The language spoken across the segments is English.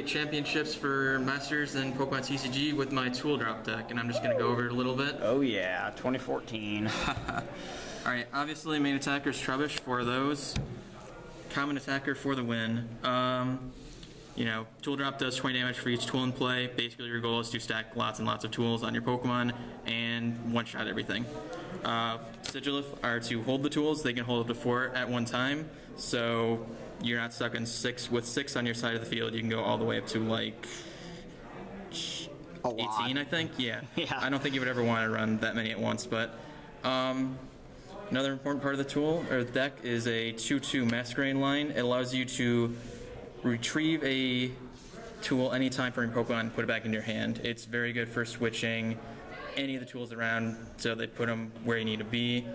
championships for Masters and Pokemon TCG with my tool drop deck, and I'm just going to go over it a little bit. Oh yeah, 2014. Alright, obviously main attacker is Trubbish for those. Common attacker for the win. You know, tool drop does 20 damage for each tool in play. Basically your goal is to stack lots and lots of tools on your Pokemon and one-shot everything. Sigilif are to hold the tools. They can hold up to 4 at one time, so you're not stuck in 6. With 6 on your side of the field, you can go all the way up to like 18, I think. Yeah. I don't think you would ever want to run that many at once, but another important part of the tool or the deck is a 2/2 Masquerade line. It allows you to retrieve a tool anytime from your Pokemon and put it back in your hand. It's very good for switching any of the tools around, so they put them where you need to be.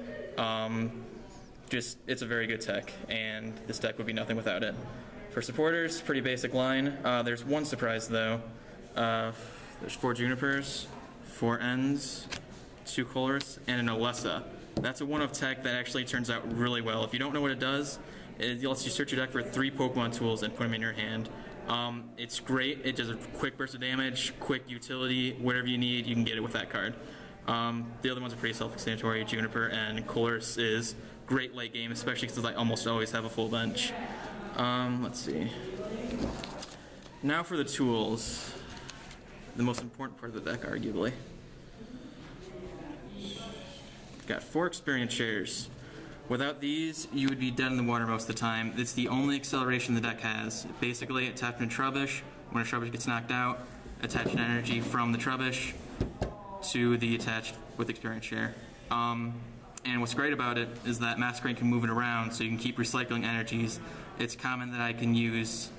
It's a very good tech, and this deck would be nothing without it. For supporters, pretty basic line. There's one surprise though. There's 4 Junipers, 4 Ends, 2 Colress, and an Alessa. That's a one-of tech that actually turns out really well. If you don't know what it does, it lets you search your deck for 3 Pokemon tools and put them in your hand. It's great. It does a quick burst of damage, quick utility, whatever you need, you can get it with that card. The other ones are pretty self-explanatory. Juniper and Colress is great late game, especially because I almost always have a full bench. Let's see. Now for the tools. The most important part of the deck, arguably. Got 4 experience shares. Without these, you would be dead in the water most of the time. It's the only acceleration the deck has. Basically, it taps into Trubbish. When a Trubbish gets knocked out, attach an energy from the Trubbish to the attached with experience share. And what's great about it is that Masquerade can move it around, so you can keep recycling energies. It's common that I can use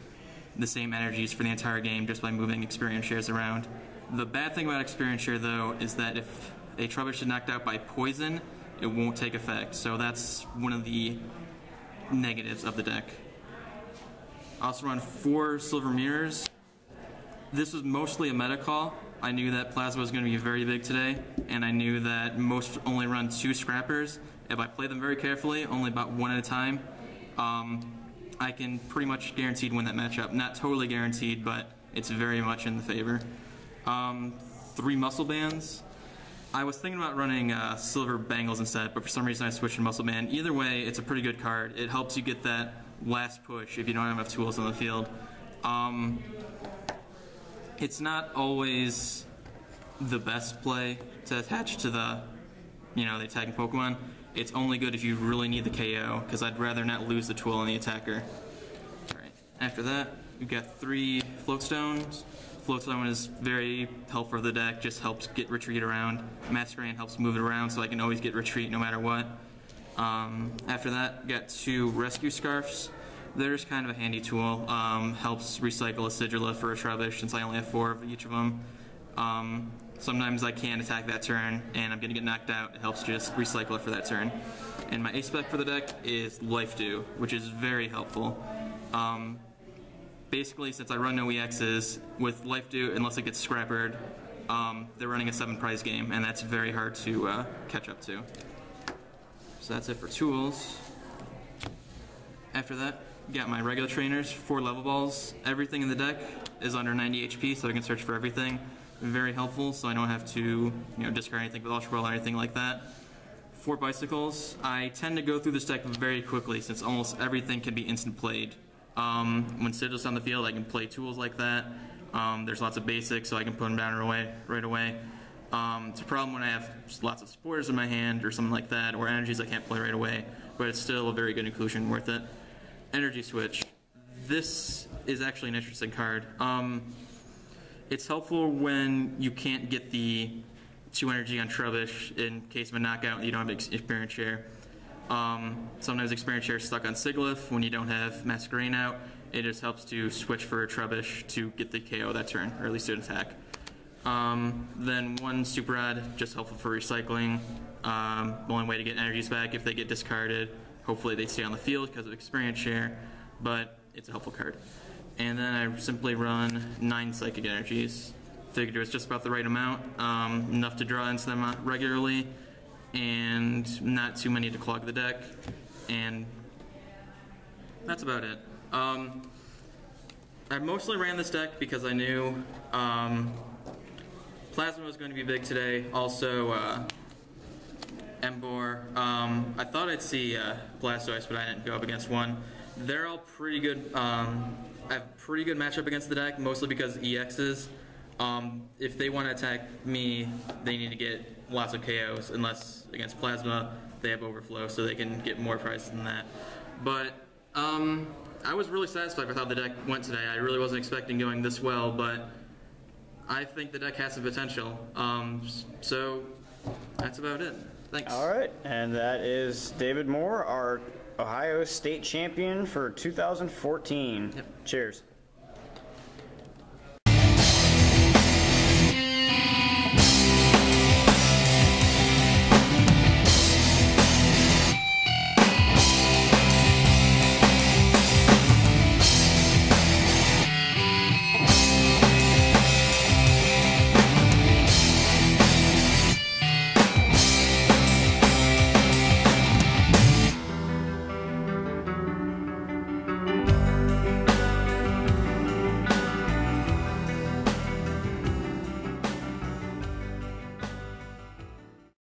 the same energies for the entire game just by moving experience shares around. The bad thing about experience share, though, is that if a Trubbish is knocked out by poison, it won't take effect, so that's one of the negatives of the deck. I also run 4 Silver Mirrors. This was mostly a meta call. I knew that Plasma was going to be very big today, and I knew that most only run 2 Scrappers. If I play them very carefully, only about 1 at a time, I can pretty much guaranteed win that matchup. Not totally guaranteed, but it's very much in the favor. 3 Muscle Bands. I was thinking about running Silver Bangles instead, but for some reason I switched to Muscle Band. Either way, it's a pretty good card. It helps you get that last push if you don't have enough tools on the field. It's not always the best play to attach to the attacking Pokemon. It's only good if you really need the KO, because I'd rather not lose the tool on the attacker. Alright, after that, we've got 3 Float Stones. Float Stone is very helpful for the deck, just helps get retreat around. Masquerade helps move it around so I can always get retreat no matter what. After that, got 2 Rescue Scarfs. They're just kind of a handy tool. Helps recycle a Sigilif for a Trubbish since I only have 4 of each of them. Sometimes I can't attack that turn and I'm going to get knocked out. It helps just recycle it for that turn. And my ace spec for the deck is Life Dew, which is very helpful. Basically, since I run no EXs, with Life Dew, unless it gets scrappered, they're running a 7 prize game, and that's very hard to catch up to. So that's it for tools. After that, got my regular trainers, 4 level balls. Everything in the deck is under 90 HP, so I can search for everything. Very helpful, so I don't have to discard anything with Ultra Ball or anything like that. 4 bicycles. I tend to go through this deck very quickly, since almost everything can be instant played. When Sigil's on the field, I can play tools like that. There's lots of basics, so I can put them down right away. It's a problem when I have lots of supporters in my hand or something like that, or energies I can't play right away, but it's still a very good inclusion, worth it. Energy Switch. This is actually an interesting card. It's helpful when you can't get the 2 energy on Trubbish in case of a knockout and you don't have experience share. Sometimes experience share is stuck on Sigilif when you don't have Masquerade out. It just helps to switch for a Trubbish to get the KO that turn, or at least to attack. Then 1 Super Rod, just helpful for recycling. The only way to get energies back if they get discarded. Hopefully they stay on the field because of experience share, but it's a helpful card. And then I simply run 9 Psychic Energies. Figured it was just about the right amount, enough to draw into them regularly, and not too many to clog the deck, and that's about it. I mostly ran this deck because I knew Plasma was going to be big today. Also, Embor. I thought I'd see Blastoise, but I didn't go up against one. They're all pretty good. I have pretty good matchup against the deck, mostly because EXs. If they want to attack me, they need to get lots of KOs, unless against Plasma they have Overflow, so they can get more prizes than that. But I was really satisfied with how the deck went today. I really wasn't expecting going this well, but I think the deck has some potential. So that's about it. Thanks. All right, and that is David Moore, our Ohio State champion for 2014. Yep. Cheers.